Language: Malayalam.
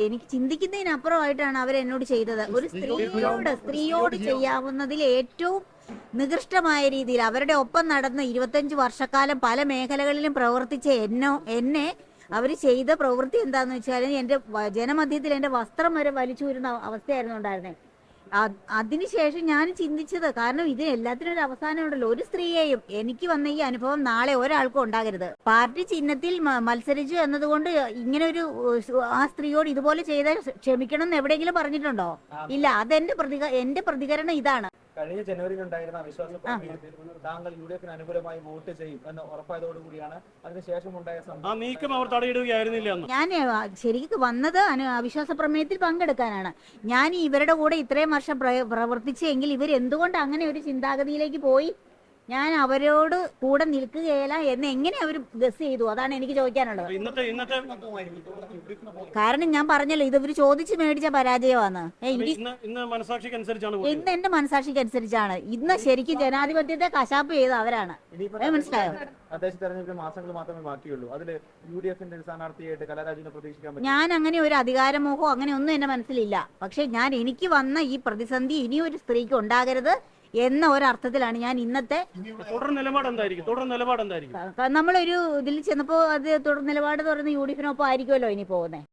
എനിക്ക് ചിന്തിക്കുന്നതിനപ്പുറമായിട്ടാണ് അവരെന്നോട് ചെയ്തത്. ഒരു സ്ത്രീയോട് ചെയ്യാവുന്നതിൽ ഏറ്റവും നികൃഷ്ടമായ രീതിയിൽ അവരുടെ ഒപ്പം നടന്ന് 25 വർഷക്കാലം പല മേഖലകളിലും പ്രവർത്തിച്ച എന്നെ അവർ ചെയ്ത പ്രവൃത്തി എന്താന്ന് വെച്ചാൽ എന്റെ ജനമധ്യത്തിൽ എന്റെ വസ്ത്രം വരെ വലിച്ചൂരുന്ന അവസ്ഥയായിരുന്നു ഉണ്ടായിരുന്നത്. അതിനുശേഷം ഞാൻ ചിന്തിച്ചത്, കാരണം ഇത് എല്ലാത്തിനും ഒരു അവസാനം ഉണ്ടല്ലോ. ഒരു സ്ത്രീയെയും എനിക്ക് വന്ന ഈ അനുഭവം നാളെ ഒരാൾക്കും ഉണ്ടാകരുത്. പാർട്ടി ചിഹ്നത്തിൽ മത്സരിച്ചു എന്നതുകൊണ്ട് ഇങ്ങനെ ഒരു ആ സ്ത്രീയോട് ഇതുപോലെ ചെയ്ത ക്ഷമിക്കണം എന്ന് എവിടെയെങ്കിലും പറഞ്ഞിട്ടുണ്ടോ? ഇല്ല. അതെന്റെ എന്റെ പ്രതികരണം ഇതാണ്. കഴിഞ്ഞ ജനുവരിയിൽ ഉണ്ടായിരുന്ന അവിശ്വാസ പ്രമേയത്തിൽ താങ്കൾ യുഡിഎഫിന് അനുകൂലമായി വോട്ട് ചെയ്യും എന്ന് ഉറപ്പായതോടുകൂടിയാണ് അതിനുശേഷം ഉണ്ടായ നീക്കം അവർ തടയിടുകയായിരുന്നില്ല. ഞാൻ ശരിക്കും വന്നത് അവിശ്വാസ പ്രമേയത്തിൽ പങ്കെടുക്കാനാണ്. ഞാൻ ഇവരുടെ കൂടെ ഇത്രയും വർഷം പ്രവർത്തിച്ചെങ്കിൽ ഇവർ എന്തുകൊണ്ട് അങ്ങനെ ഒരു ചിന്താഗതിയിലേക്ക് പോയി? ഞാൻ അവരോട് കൂടെ നിൽക്കുകയില്ല എന്ന് എങ്ങനെ അവർ ഗസ് ചെയ്തു? അതാണ് എനിക്ക് ചോദിക്കാനുള്ളത്. കാരണം ഞാൻ പറഞ്ഞല്ലോ, ഇത് ഇവർ ചോദിച്ചു മേടിച്ച പരാജയമാണ്. ഇന്ന് എന്റെ മനസാക്ഷിക്ക് അനുസരിച്ചാണ്. ഇന്ന് ശരിക്കും ജനാധിപത്യത്തെ കശാപ്പ് ചെയ്ത് അവരാണ്. മനസ്സിലായോ? മാസങ്ങൾ മാത്രമേ ബാക്കിയുള്ളൂ. അതിൽ യുഡിഎഫിന്റെ സ്ഥാനാർത്ഥിയായിട്ട് കലാരാജിനെ പ്രതീക്ഷിക്കാൻ ഞാൻ അങ്ങനെ ഒരു അധികാരമോഹോ അങ്ങനെ ഒന്നും എന്റെ മനസ്സിലില്ല. പക്ഷെ എനിക്ക് വന്ന ഈ പ്രതിസന്ധി ഇനിയൊരു സ്ത്രീക്ക് ഉണ്ടാകരുത് എന്ന ഒരർത്ഥത്തിലാണ് ഞാൻ ഇന്നത്തെ തുടർ നിലപാട് എന്തായിരിക്കും? നമ്മളൊരു ഇതിൽ ചെന്നപ്പോ അത് തുടർ നിലപാട് തുറന്ന് യുഡിഎഫിനൊപ്പം ആയിരിക്കുമല്ലോ ഇനി പോകുന്നത്.